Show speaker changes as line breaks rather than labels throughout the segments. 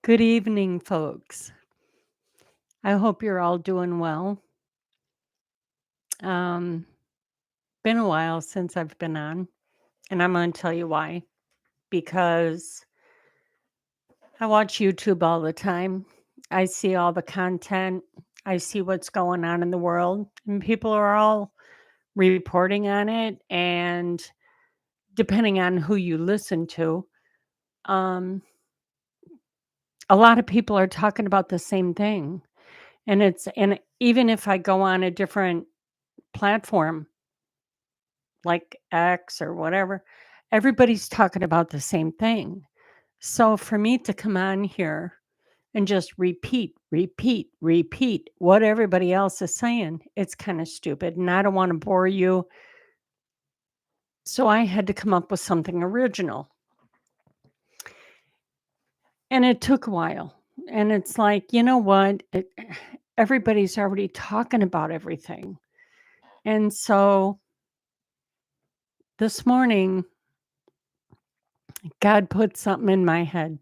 Good evening, folks. I hope you're all doing well. Um, been a while since I've been on, and I'm going to tell you why. Because I watch YouTube all the time. I see all the content. I see what's going on in the world, and people are all reporting on it. And depending on who you listen to, um, a lot of people are talking about the same thing. And even if I go on a different platform, like X or whatever, everybody's talking about the same thing. So for me to come on here and just repeat what everybody else is saying, it's kind of stupid. And I don't want to bore you. So I had to come up with something original. And it took a while. And it's like, you know what? Everybody's already talking about everything. And so this morning, God put something in my head.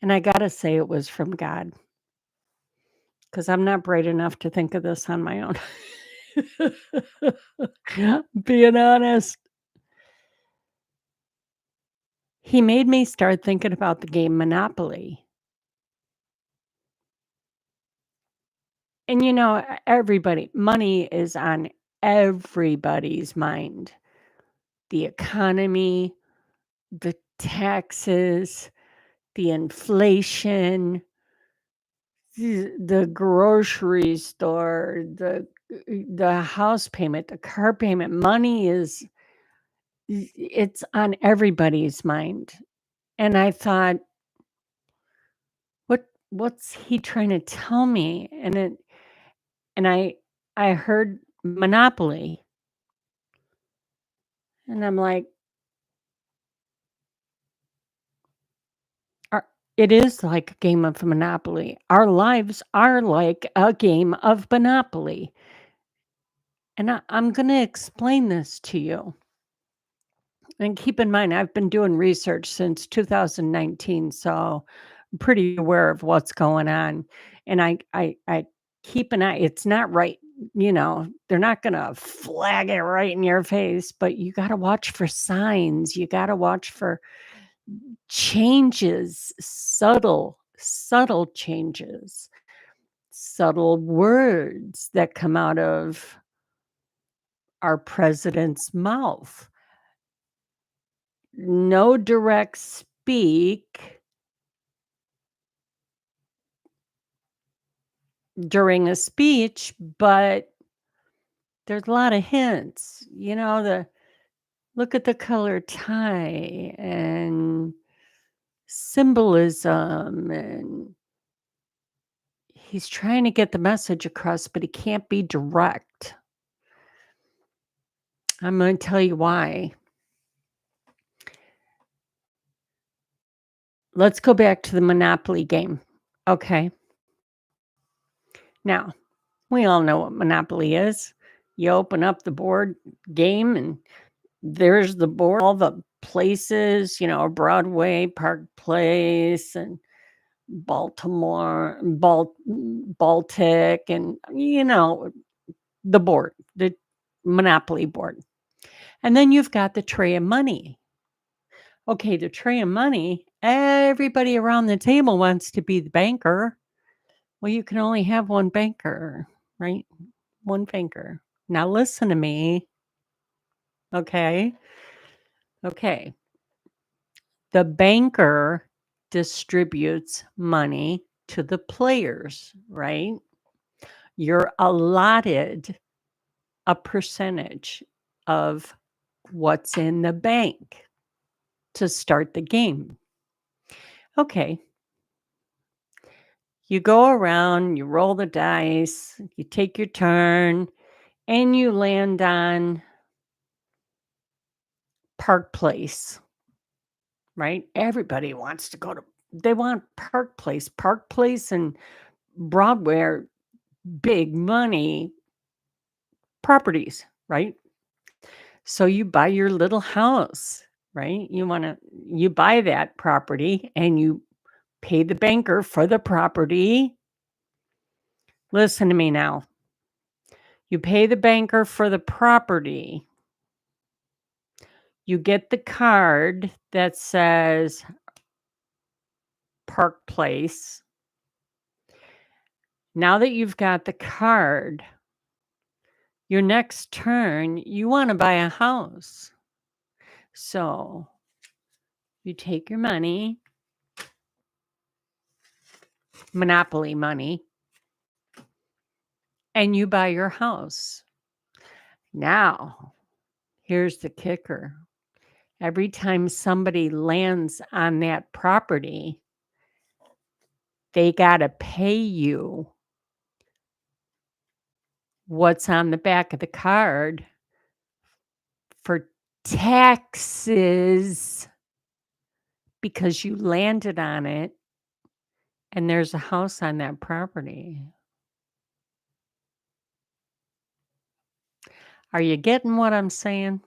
And I got to say, it was from God because I'm not bright enough to think of this on my own. Being honest, he made me start thinking about the game Monopoly. And money is on everybody's mind. The economy, the taxes, the inflation, the grocery store, the house payment, the car payment. Money is it's on everybody's mind. And I thought, what's he trying to tell me? And I heard Monopoly, and I'm like, "Are- it is like a game of Monopoly. Our lives are like a game of Monopoly. And I'm going to explain this to you. And keep in mind, I've been doing research since 2019, so I'm pretty aware of what's going on. And I keep an eye. It's not right, they're not going to flag it right in your face, but you got to watch for signs. You got to watch for changes, subtle changes, subtle words that come out of our president's mouth. No direct speak during a speech, but there's a lot of hints. The look at the color tie and symbolism, and he's trying to get the message across, but he can't be direct. I'm going to tell you why. Let's go back to the Monopoly game. Okay. Now, we all know what Monopoly is. You open up the board game, and there's the board, all the places, Broadway, Park Place, and Baltimore, Baltic, and, the board, the Monopoly board. And then you've got the tray of money. Okay, the tray of money, everybody around the table wants to be the banker. Well, you can only have one banker, right? One banker. Now listen to me. Okay. Okay. The banker distributes money to the players, right? You're allotted a percentage of what's in the bank to start the game. Okay. You go around, you roll the dice, you take your turn, and you land on Park Place, right? Everybody wants to they want Park Place. Park Place and Broadway are big money properties, right? So you buy your little house, right? You buy that property and you pay the banker for the property. Listen to me now. You pay the banker for the property. You get the card that says Park Place. Now that you've got the card, your next turn, you want to buy a house. So you take your money, Monopoly money, and you buy your house. Now, here's the kicker. Every time somebody lands on that property, they got to pay you what's on the back of the card for taxes because you landed on it and there's a house on that property. Are you getting what I'm saying?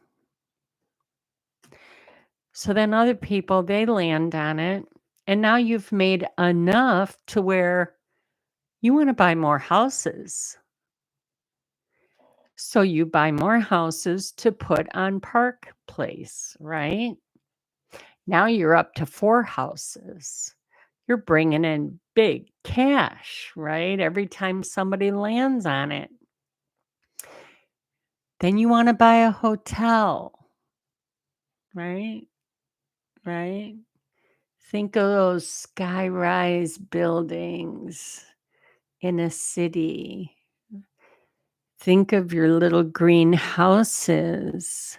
So then other people, they land on it, and now you've made enough to where you want to buy more houses. So you buy more houses to put on Park Place, right? Now you're up to 4 houses. You're bringing in big cash, right? Every time somebody lands on it. Then you want to buy a hotel, right? Right? Think of those sky-rise buildings in a city. Think of your little green houses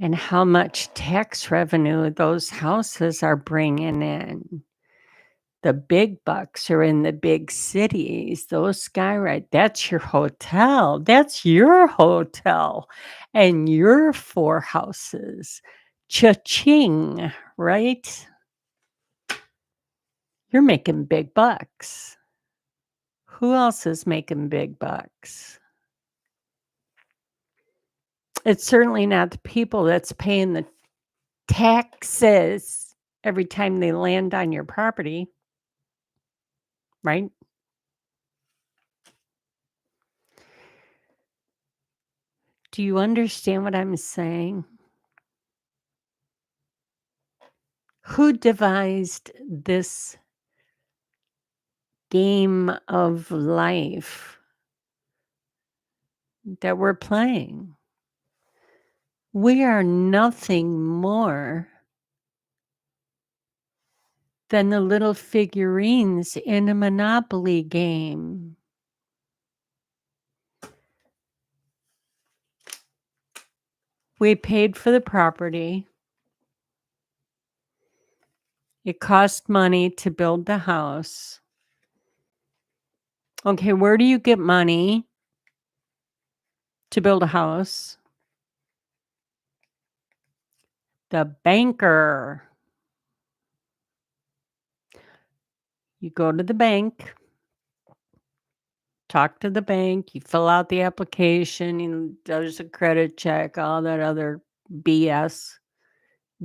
and how much tax revenue those houses are bringing in. The big bucks are in the big cities. Those skyrise, that's your hotel. That's your hotel and your 4 houses. Cha-ching, right? You're making big bucks. Who else is making big bucks? It's certainly not the people that's paying the taxes every time they land on your property, right? Do you understand what I'm saying? Who devised this game of life that we're playing? We are nothing more than the little figurines in a Monopoly game. We paid for the property. It cost money to build the house. Okay, where do you get money to build a house? The banker. You go to the bank, talk to the bank, you fill out the application, there's a credit check, all that other BS.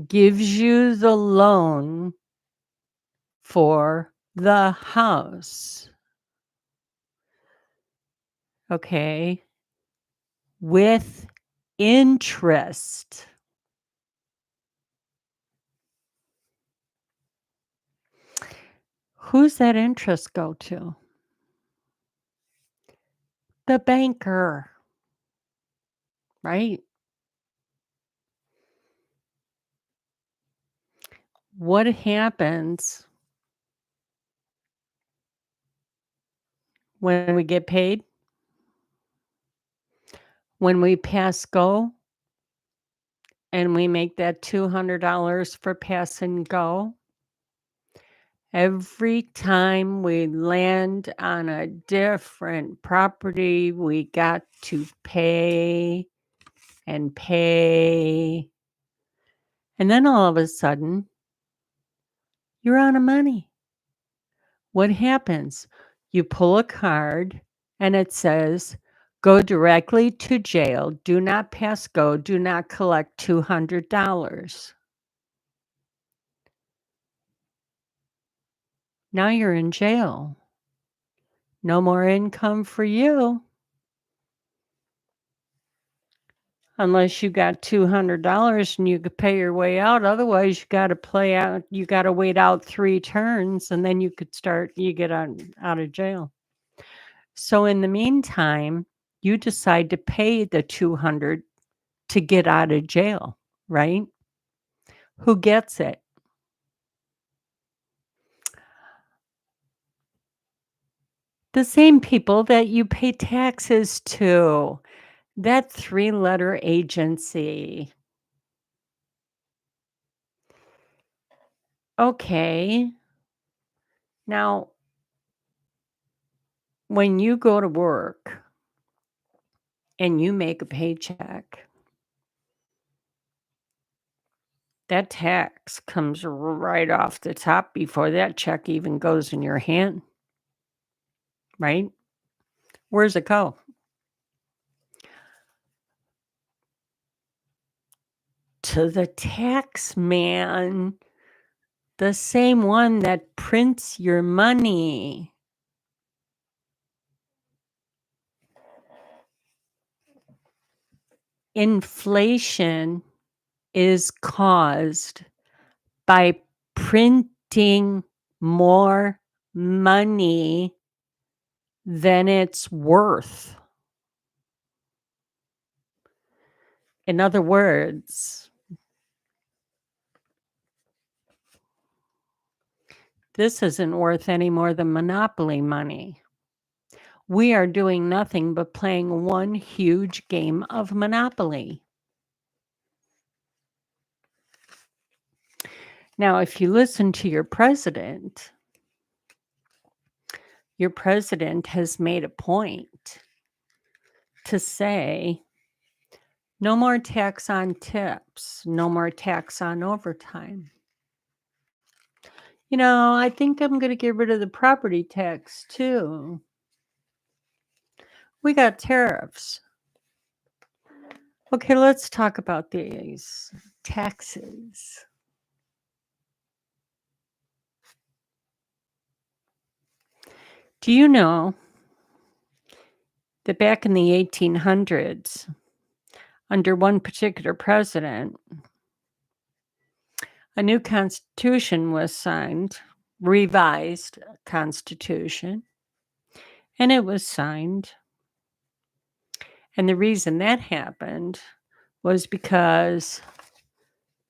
Gives you the loan for the house. Okay. With interest. Who's that interest go to? The banker. Right? What happens when we get paid? When we pass go and we make that $200 for pass and go, every time we land on a different property, we got to pay and pay. And then all of a sudden, you're out of money. What happens? You pull a card and it says, go directly to jail. Do not pass go. Do not collect $200. Now you're in jail. No more income for you unless you got $200 and you could pay your way out. Otherwise, you got to wait out 3 turns and then you get out of jail. So in the meantime, you decide to pay the 200 to get out of jail, right? Who gets it? The same people that you pay taxes to. That 3-letter agency. Okay. Now, when you go to work and you make a paycheck, that tax comes right off the top before that check even goes in your hand, right? Where's it go? To the tax man, the same one that prints your money. Inflation is caused by printing more money than it's worth. In other words, this isn't worth any more than monopoly money. We are doing nothing but playing one huge game of Monopoly. Now, if you listen to your president has made a point to say, no more tax on tips, no more tax on overtime. I think I'm going to get rid of the property tax too. We got tariffs. Okay, let's talk about these taxes. Do you know that back in the 1800s, under one particular president, a new constitution was signed, revised constitution, and it was signed. And the reason that happened was because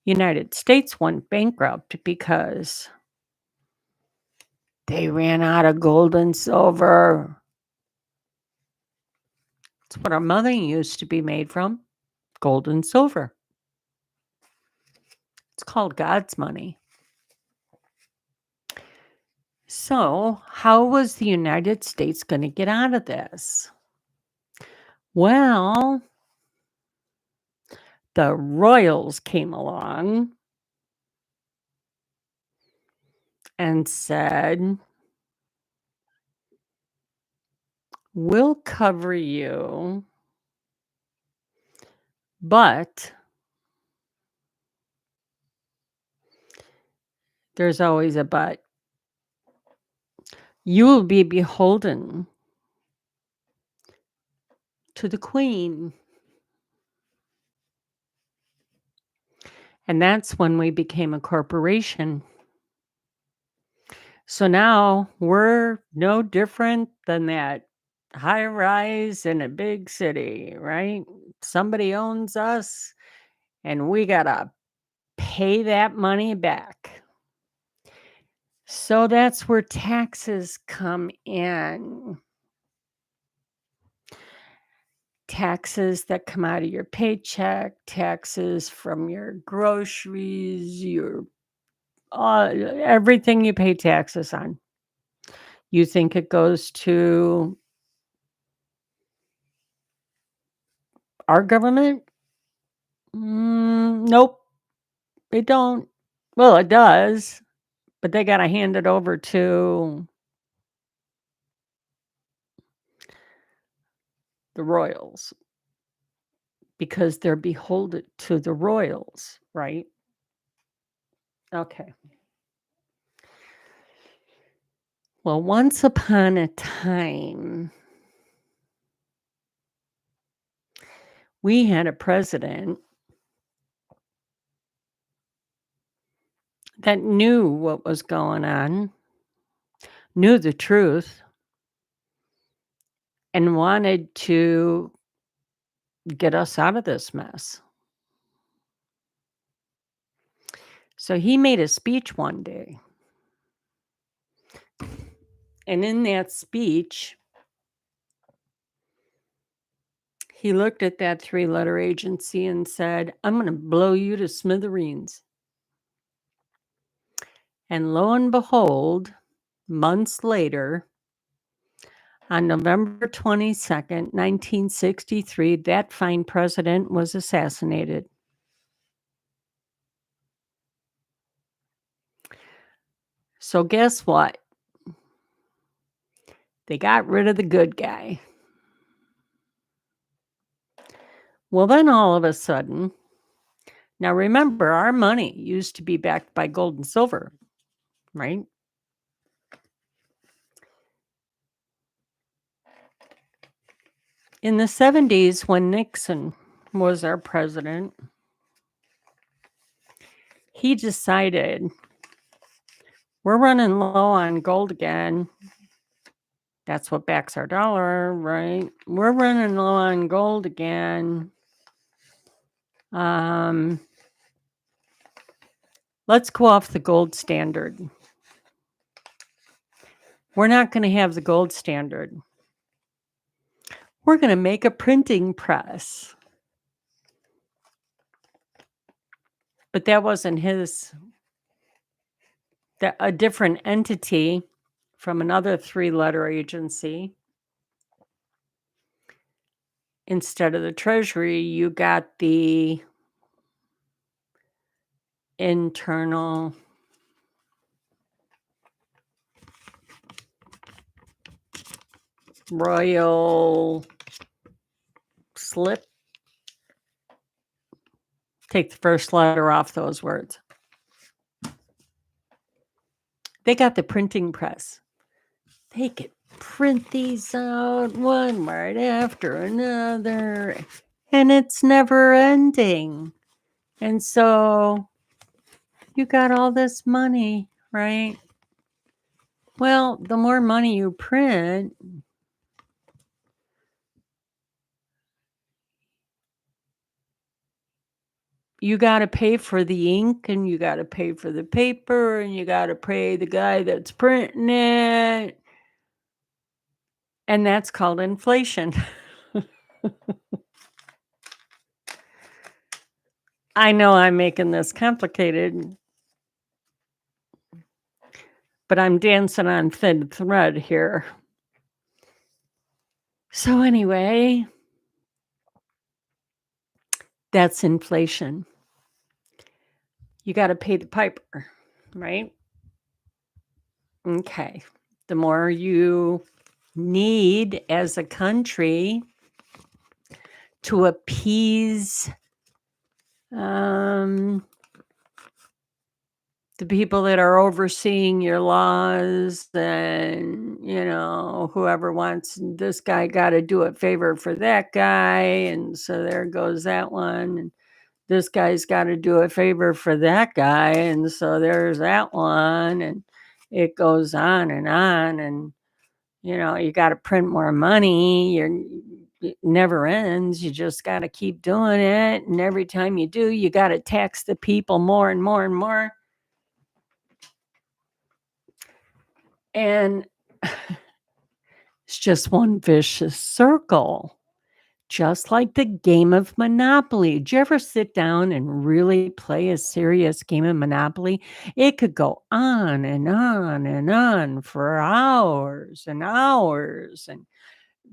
United States went bankrupt because they ran out of gold and silver. That's what our money used to be made from, gold and silver. It's called God's money. So, how was the United States going to get out of this? Well, the royals came along and said, we'll cover you, but there's always a but. You will be beholden to the queen. And that's when we became a corporation. So now we're no different than that high rise in a big city, right? Somebody owns us and we got to pay that money back. So that's where taxes come in. Taxes that come out of your paycheck, taxes from your groceries, your everything you pay taxes on. You think it goes to our government? Nope, it don't. Well, it does, but they got to hand it over to the royals because they're beholden to the royals, right? Okay. Well, once upon a time, we had a president that knew what was going on, knew the truth, and wanted to get us out of this mess. So he made a speech one day. And in that speech, he looked at that 3-letter agency and said, "I'm going to blow you to smithereens." And lo and behold, months later, on November 22nd, 1963, that fine president was assassinated. So guess what? They got rid of the good guy. Well, then all of a sudden, now remember, our money used to be backed by gold and silver, right? In the 70s, when Nixon was our president, he decided we're running low on gold again. That's what backs our dollar, right? We're running low on gold again. Let's go off the gold standard. We're not going to have the gold standard. We're going to make a printing press. But that wasn't his. A different entity from another 3-letter agency. Instead of the Treasury, you got the Internal Royal Slip. Take the first letter off those words. They got the printing press. They could print these out one right after another, and it's never ending. And so you got all this money, right? Well, the more money you print, you got to pay for the ink, and you got to pay for the paper, and you got to pay the guy that's printing it. And that's called inflation. I know I'm making this complicated, but I'm dancing on thin thread here. So anyway, that's inflation. You got to pay the piper, right? Okay. The more you need as a country to appease the people that are overseeing your laws, and whoever wants, this guy got to do a favor for that guy, and so there goes that one, and this guy's got to do a favor for that guy, and so there's that one, and it goes on, and you got to print more money. It never ends. You just got to keep doing it, and every time you do, you got to tax the people more and more and more. And it's just one vicious circle, just like the game of Monopoly. Did you ever sit down and really play a serious game of Monopoly? It could go on and on and on for hours and hours. And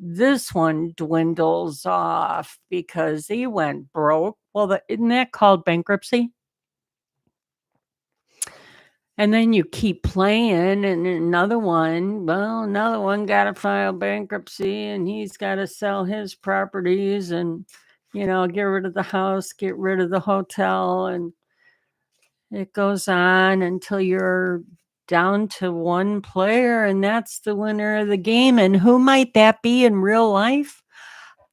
this one dwindles off because he went broke. Well, isn't that called bankruptcy? And then you keep playing, and another one got to file bankruptcy, and he's got to sell his properties and, get rid of the house, get rid of the hotel, and it goes on until you're down to one player, and that's the winner of the game. And who might that be in real life?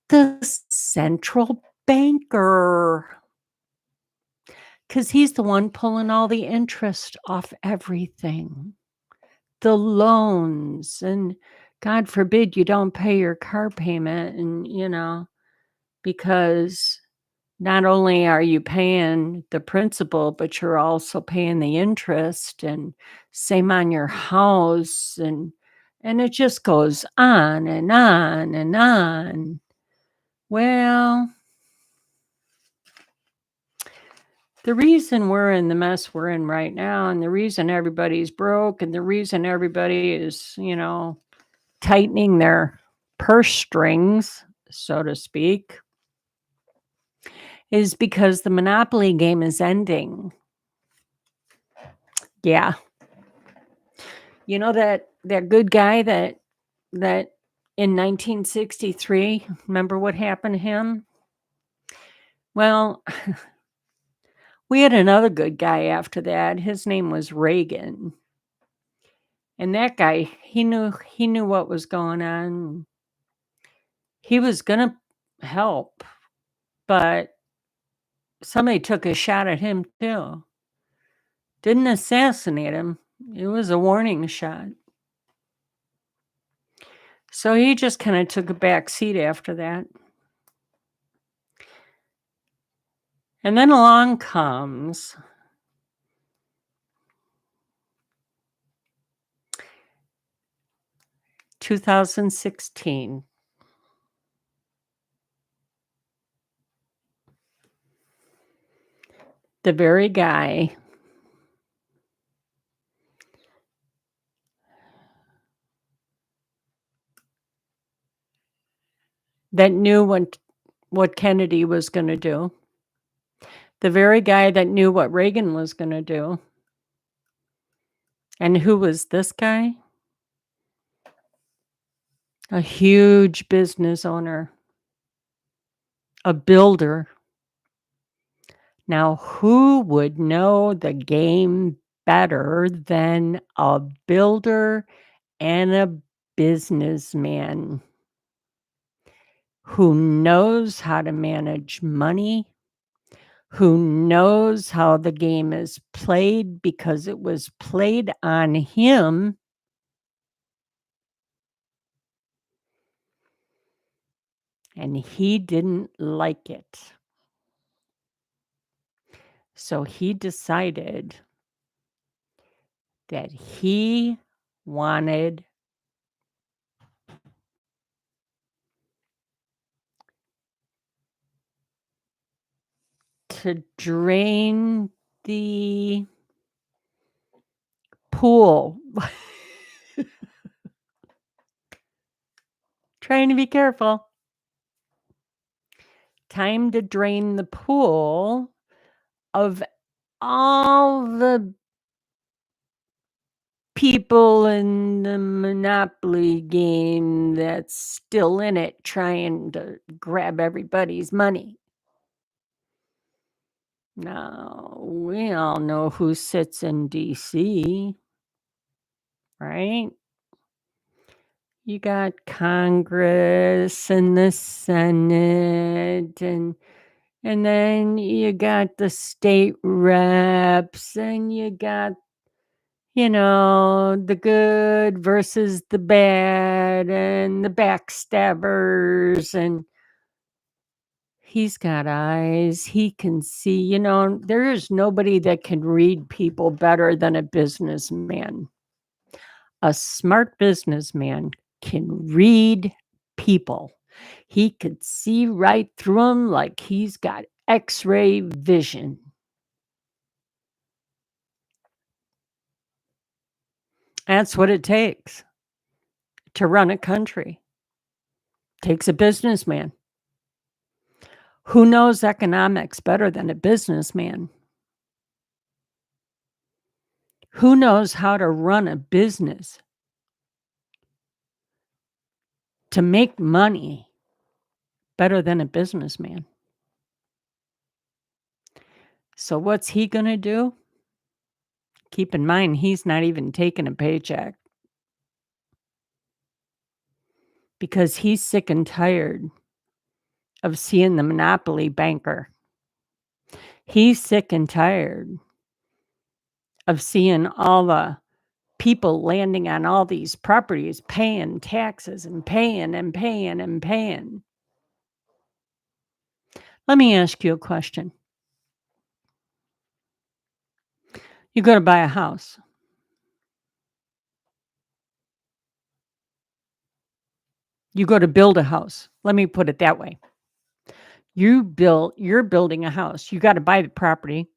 The central banker. Because he's the one pulling all the interest off everything, the loans, and God forbid you don't pay your car payment. And, because not only are you paying the principal, but you're also paying the interest, and same on your house. And it just goes on and on and on. Well, the reason we're in the mess we're in right now, and the reason everybody's broke, and the reason everybody is, tightening their purse strings, so to speak, is because the Monopoly game is ending. Yeah. You know that good guy that in 1963, remember what happened to him? Well, we had another good guy after that. His name was Reagan. And that guy, he knew what was going on. He was going to help, but somebody took a shot at him too. Didn't assassinate him. It was a warning shot. So he just kind of took a back seat after that. And then along comes 2016. The very guy that knew what Kennedy was going to do, the very guy that knew what Reagan was going to do. And who was this guy? A huge business owner, a builder. Now, who would know the game better than a builder and a businessman who knows how to manage money, who knows how the game is played because it was played on him, and he didn't like it. So he decided that he wanted to drain the pool. Trying to be careful. Time to drain the pool of all the people in the Monopoly game that's still in it trying to grab everybody's money. Now, we all know who sits in DC, right? You got Congress and the Senate, and then you got the state reps, and you got, the good versus the bad, and the backstabbers, and he's got eyes. He can see, there is nobody that can read people better than a businessman. A smart businessman can read people. He could see right through them like he's got X-ray vision. That's what it takes to run a country. Takes a businessman. Who knows economics better than a businessman? Who knows how to run a business to make money better than a businessman? So what's he going to do? Keep in mind, he's not even taking a paycheck because he's sick and tired of seeing the monopoly banker. He's sick and tired of seeing all the people landing on all these properties, paying taxes and paying and paying and paying. Let me ask you a question. You go to buy a house. You go to build a house. Let me put it that way. You're building a house. You got to buy the property,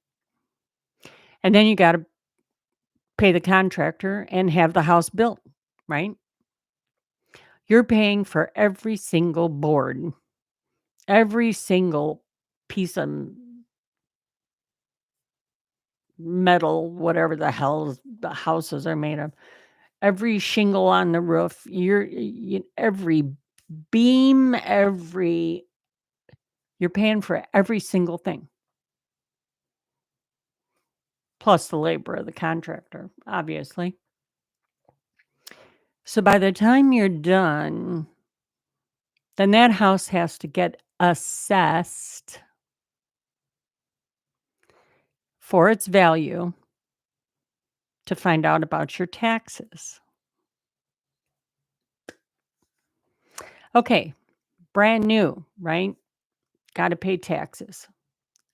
and then you got to pay the contractor and have the house built, right? You're paying for every single board, every single piece of metal, whatever the hell the houses are made of, every shingle on the roof, every beam, you're paying for every single thing. Plus the labor of the contractor, obviously. So by the time you're done, then that house has to get assessed for its value to find out about your taxes. Okay, brand new, right? Got to pay taxes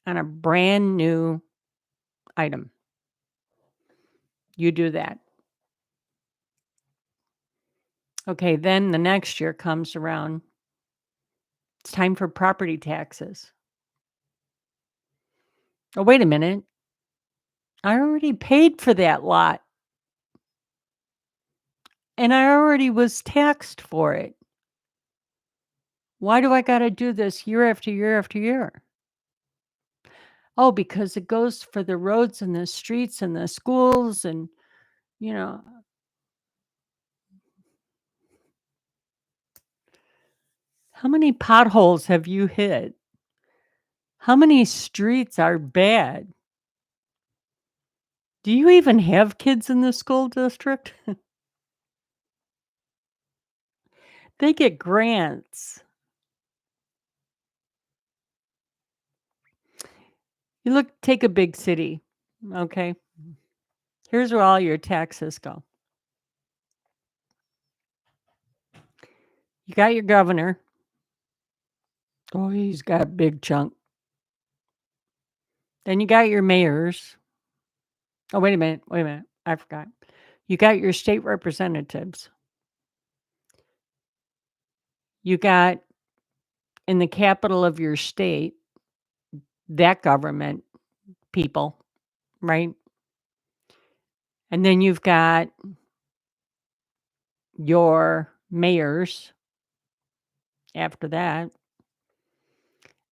on a brand new item. You do that. Okay, then the next year comes around. It's time for property taxes. Oh, wait a minute. I already paid for that lot. And I already was taxed for it. Why do I got to do this year after year after year? Oh, because it goes for the roads and the streets and the schools and, you know, how many potholes have you hit? How many streets are bad? Do you even have kids in the school district? They get grants. Take a big city, okay? Here's where all your taxes go. You got your governor. Oh, he's got a big chunk. Then you got your mayors. Oh, wait a minute. I forgot. You got your state representatives. You got in the capital of your state, that government people, right? And then you've got your mayors after that.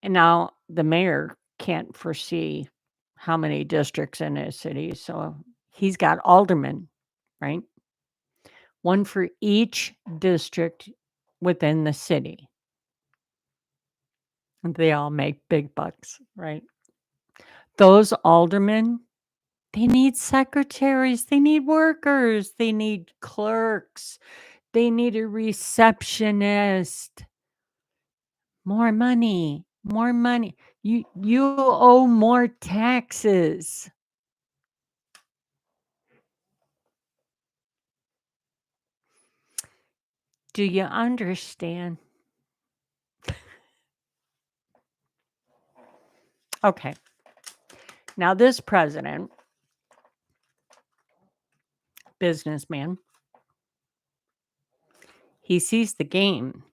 And now the mayor can't foresee how many districts in a city. So he's got aldermen, right? One for each district within the city. And they all make big bucks, right? Those aldermen, they need secretaries, they need workers, they need clerks, they need a receptionist. More money, more money. You owe more taxes. Do you understand? Okay. Now this president, businessman, he sees the game.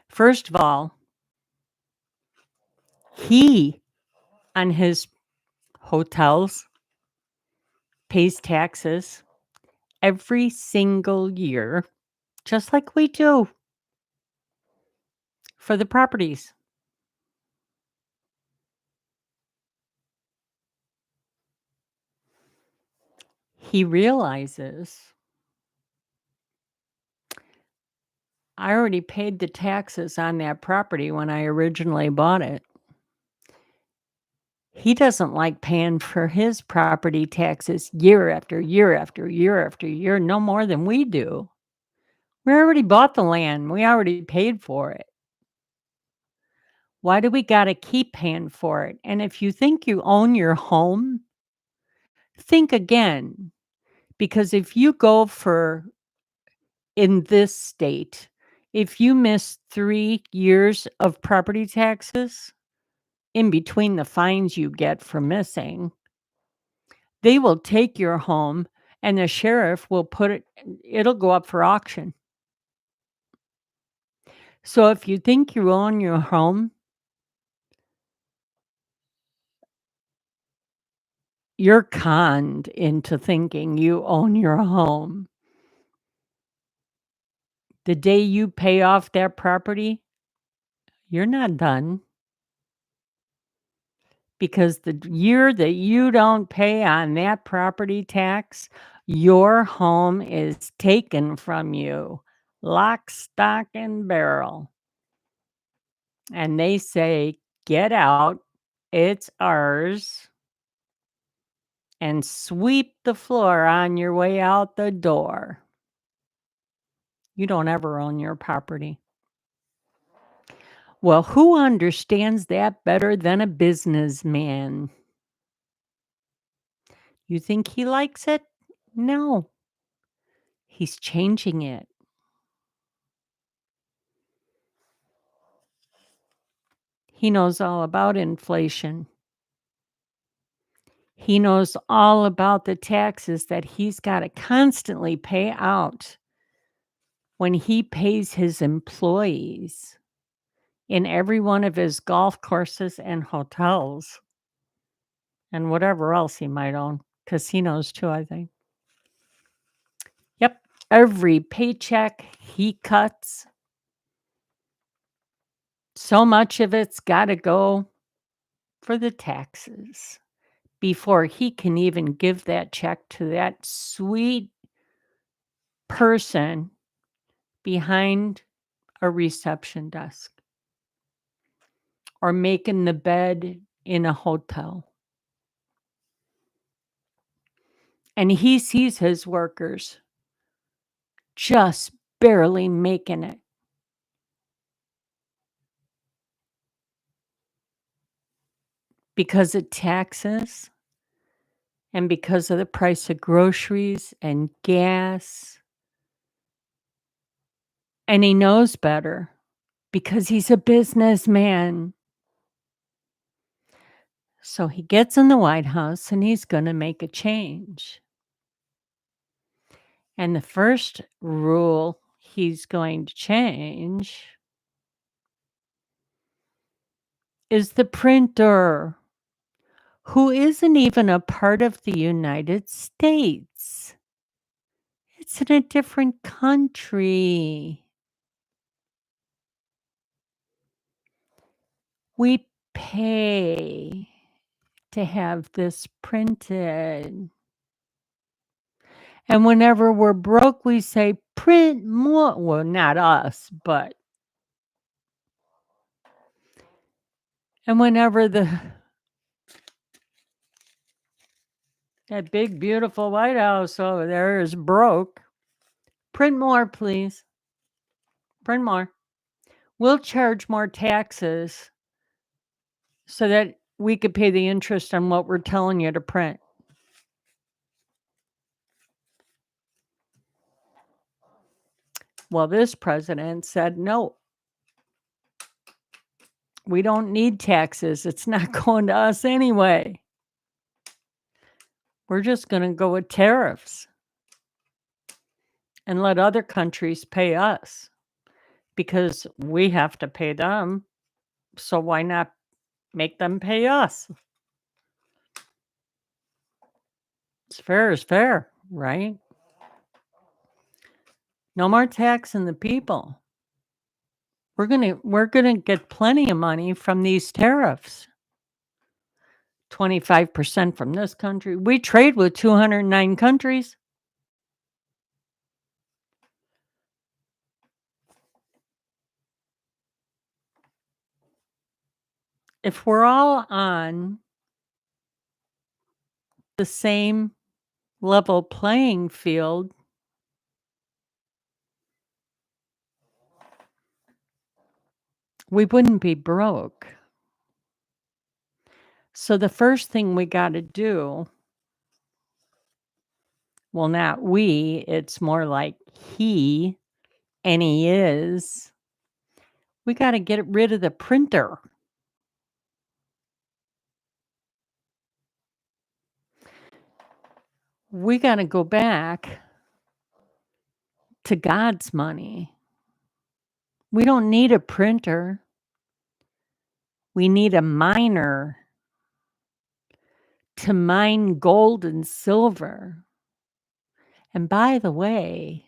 First of all, he on his hotels pays taxes every single year, just like we do for the properties. He realizes I already paid the taxes on that property when I originally bought it. He doesn't like paying for his property taxes year after year after year after year, no more than we do. We already bought the land. We already paid for it. Why do we gotta keep paying for it? And if you think you own your home, think again, because if you go for in this state, if you miss 3 years of property taxes in between the fines you get for missing, they will take your home and the sheriff will put it'll go up for auction. So if you think you own your home, you're conned into thinking you own your home. The day you pay off that property, you're not done, because the year that you don't pay on that property tax, your home is taken from you, lock, stock, and barrel. And they say, "Get out, it's ours, and sweep the floor on your way out the door." You don't ever own your property. Well, who understands that better than a businessman? You think he likes it? No, he's changing it. He knows all about inflation. He knows all about the taxes that he's got to constantly pay out when he pays his employees in every one of his golf courses and hotels and whatever else he might own. Casinos too, I think. Yep. Every paycheck he cuts, so much of it's got to go for the taxes before he can even give that check to that sweet person behind a reception desk or making the bed in a hotel. And he sees his workers just barely making it. Because of taxes and because of the price of groceries and gas. And he knows better because he's a businessman. So he gets in the White House and he's going to make a change. And the first rule he's going to change is the printer, who isn't even a part of the United States. It's in a different country. We pay to have this printed. And whenever we're broke, we say, "Print more." Well, not us, but and whenever that big, beautiful White House over there is broke, "Print more, please. Print more. We'll charge more taxes so that we could pay the interest on what we're telling you to print." Well, this president said, "No, we don't need taxes. It's not going to us anyway. We're just going to go with tariffs and let other countries pay us because we have to pay them. So why not make them pay us?" It's fair is fair, right? No more taxing the people. We're gonna get plenty of money from these tariffs. 25% from this country. We trade with 209 countries. If we're all on the same level playing field, we wouldn't be broke. So the first thing we gotta do, well, not we, it's more like he, and he is, we gotta get rid of the printer. We gotta go back to God's money. We don't need a printer. We need a miner to mine gold and silver. And by the way,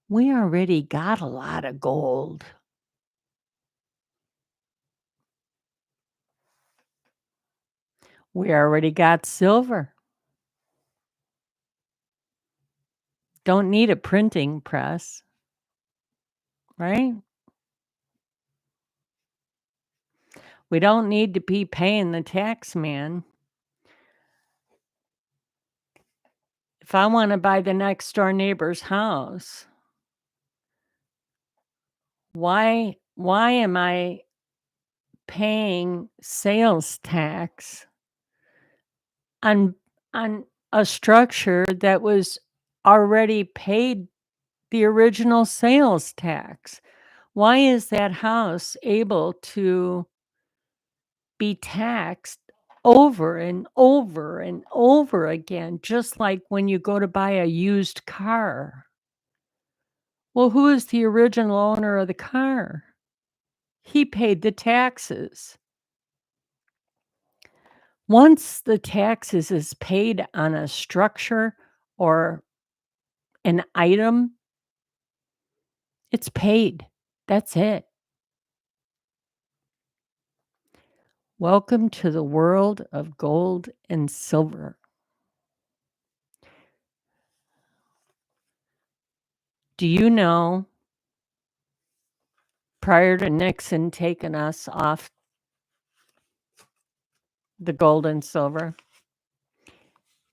we already got a lot of gold. We already got silver. Don't need a printing press, right? We don't need to be paying the tax man. If I want to buy the next door neighbor's house, why am I paying sales tax on a structure that was already paid the original sales tax? Why is that house able to be taxed over and over and over again, just like when you go to buy a used car? Well, who is the original owner of the car? He paid the taxes. Once the taxes is paid on a structure or an item, it's paid. That's it. Welcome to the world of gold and silver. Do you know, prior to Nixon taking us off the gold and silver,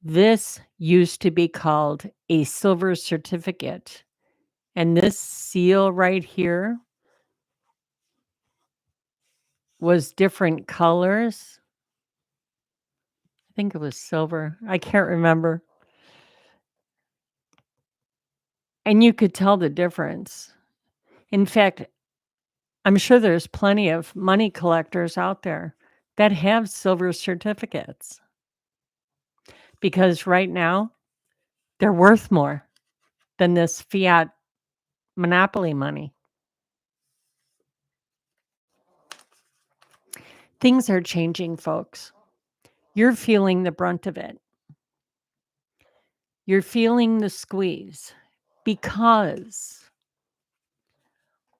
this used to be called a silver certificate. And this seal right here was different colors. I think it was silver. I can't remember. And you could tell the difference. In fact, I'm sure there's plenty of money collectors out there that have silver certificates because right now they're worth more than this fiat monopoly money. Things are changing, folks. You're feeling the brunt of it. You're feeling the squeeze because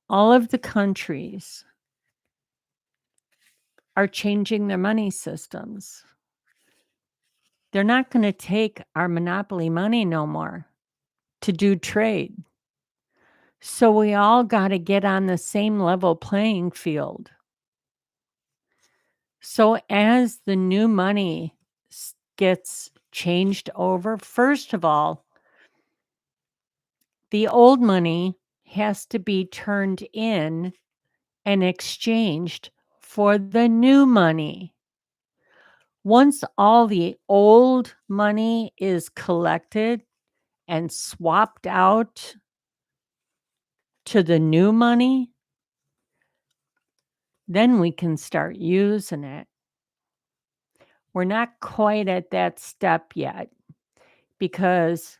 all of the countries are changing their money systems. They're not going to take our monopoly money no more to do trade. So we all got to get on the same level playing field. So as the new money gets changed over, first of all, the old money has to be turned in and exchanged for the new money. Once all the old money is collected and swapped out to the new money, then we can start using it. We're not quite at that step yet because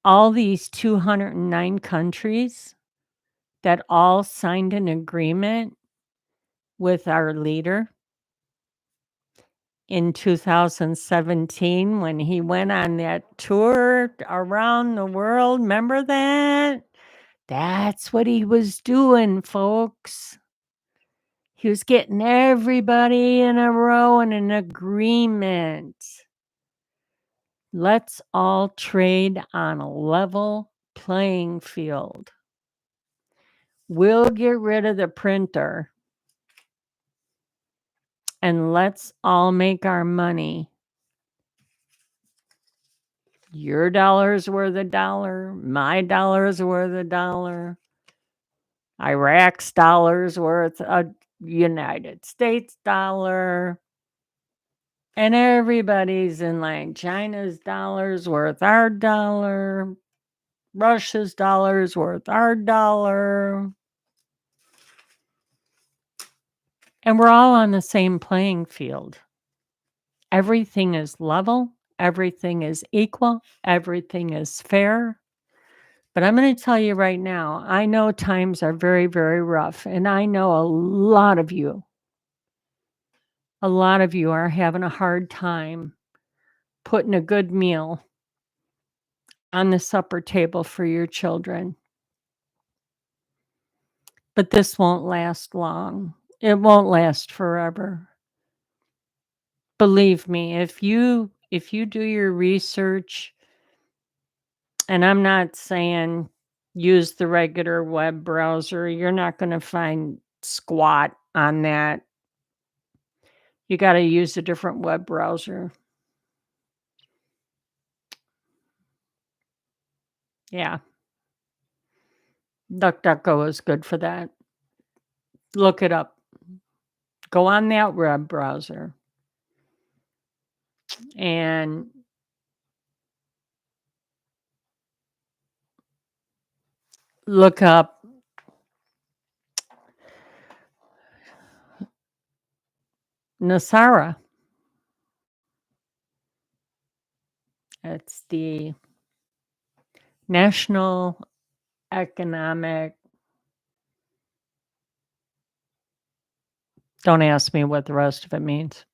all these 209 countries that all signed an agreement with our leader in 2017 when he went on that tour around the world. Remember that? That's what he was doing, folks. He was getting everybody in a row in an agreement. Let's all trade on a level playing field. We'll get rid of the printer and let's all make our money Your dollar is worth a dollar. My dollar is worth a dollar. Iraq's dollar is worth a United States dollar. And everybody's in line. China's dollar is worth our dollar. Russia's dollar is worth our dollar. And we're all on the same playing field. Everything is level. Everything is equal. Everything is fair. But I'm going to tell you right now, I know times are very, very rough. And I know a lot of you are having a hard time putting a good meal on the supper table for your children. But this won't last long. It won't last forever. Believe me, if you do your research, and I'm not saying use the regular web browser, you're not going to find squat on that. You got to use a different web browser. Yeah. DuckDuckGo is good for that. Look it up. Go on that web browser and look up NESARA. It's the National Economic. Don't ask me what the rest of it means.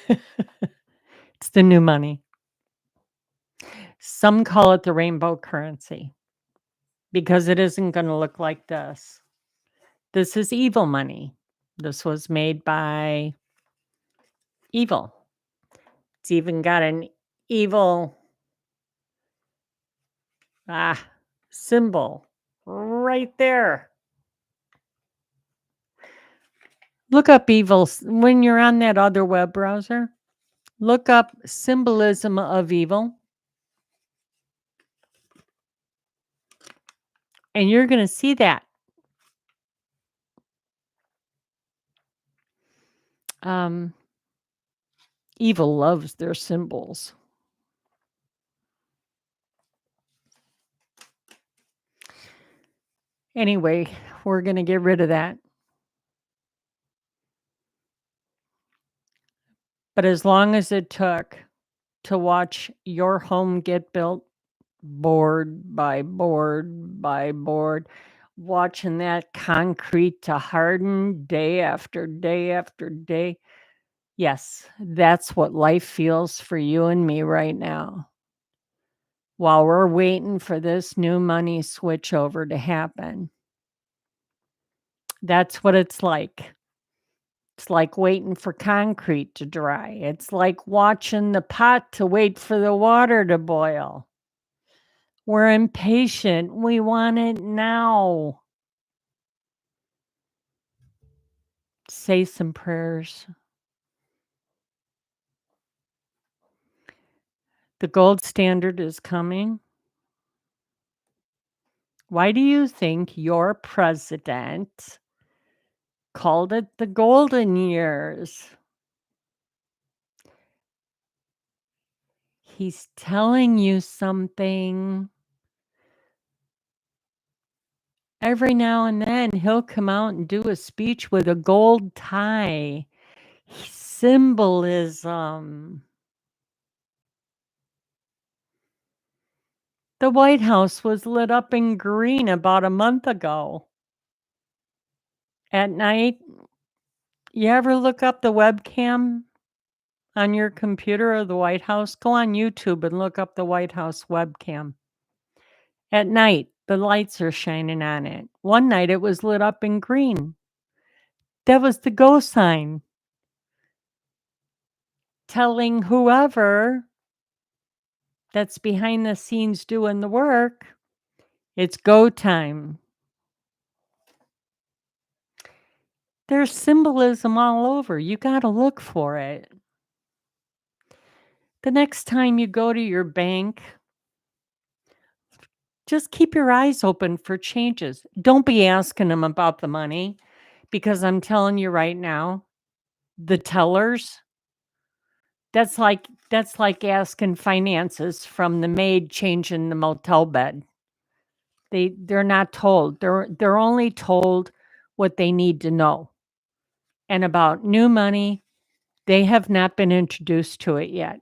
It's the new money. Some call it the rainbow currency because it isn't going to look like this. This is evil money. This was made by evil. It's even got an evil symbol right there. Look up evil when you're on that other web browser. Look up symbolism of evil. And you're going to see that. Evil loves their symbols. Anyway, we're going to get rid of that. But as long as it took to watch your home get built, board by board by board, watching that concrete to harden day after day after day. Yes, that's what life feels for you and me right now. While we're waiting for this new money switch over to happen. That's what it's like. It's like waiting for concrete to dry. It's like watching the pot to wait for the water to boil. We're impatient. We want it now. Say some prayers. The gold standard is coming. Why do you think your president called it the golden years? He's telling you something. Every now and then, he'll come out and do a speech with a gold tie. Symbolism. The White House was lit up in green about a month ago. At night, you ever look up the webcam on your computer of the White House? Go on YouTube and look up the White House webcam. At night, the lights are shining on it. One night, it was lit up in green. That was the go sign, telling whoever that's behind the scenes doing the work, it's go time. There's symbolism all over. You got to look for it. The next time you go to your bank, just keep your eyes open for changes. Don't be asking them about the money because I'm telling you right now, the tellers, that's like asking finances from the maid changing the motel bed. They're not told. They're only told what they need to know. And about new money, they have not been introduced to it yet.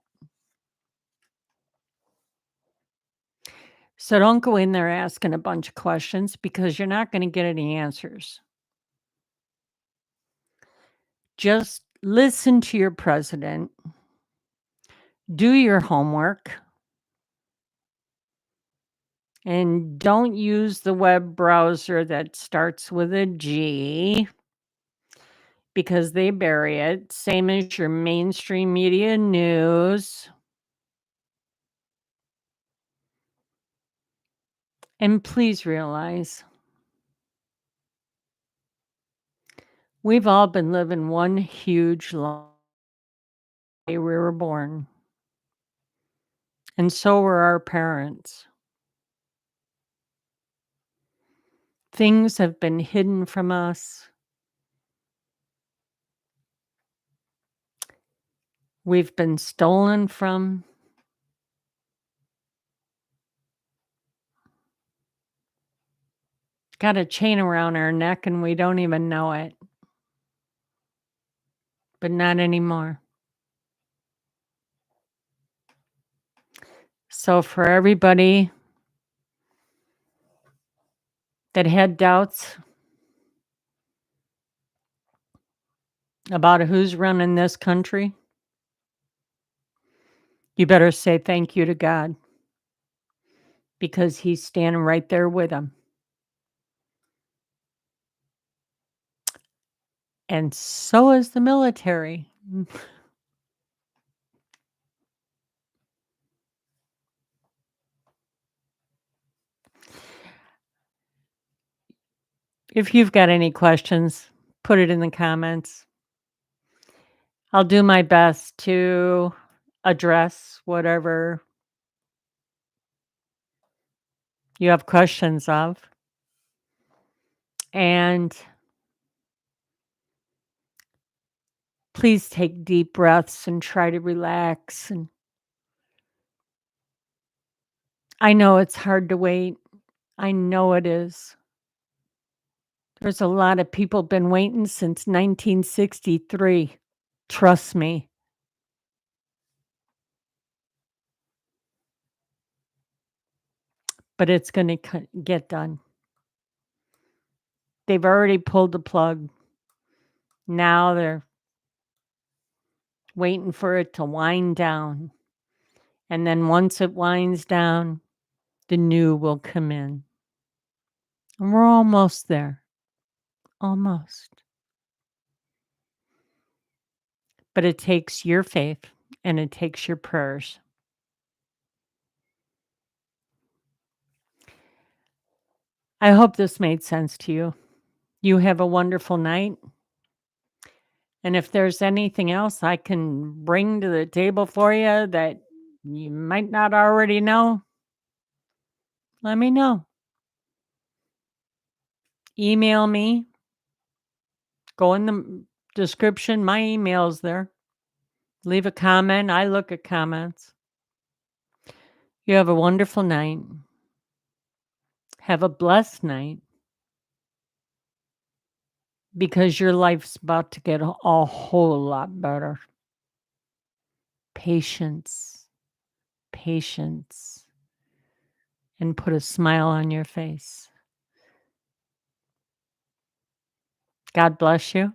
So don't go in there asking a bunch of questions because you're not going to get any answers. Just listen to your president, do your homework, and don't use the web browser that starts with a G because they bury it, same as your mainstream media news. And please realize we've all been living one huge lie we were born. And so were our parents. Things have been hidden from us. We've been stolen from. Got a chain around our neck and we don't even know it. But not anymore. So for everybody that had doubts about who's running this country, you better say thank you to God because he's standing right there with them. And so is the military. If you've got any questions, put it in the comments. I'll do my best to address whatever you have questions of. And please take deep breaths and try to relax. And I know it's hard to wait. I know it is. There's a lot of people been waiting since 1963. Trust me. But it's going to get done. They've already pulled the plug. Now they're waiting for it to wind down. And then once it winds down, the new will come in. And we're almost there. Almost. But it takes your faith and it takes your prayers. I hope this made sense to you. You have a wonderful night. And if there's anything else I can bring to the table for you that you might not already know, let me know. Email me. Go in the description. My email's there. Leave a comment. I look at comments. You have a wonderful night. Have a blessed night. Because your life's about to get a whole lot better. Patience. Patience. And put a smile on your face. God bless you.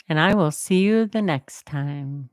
And I will see you the next time.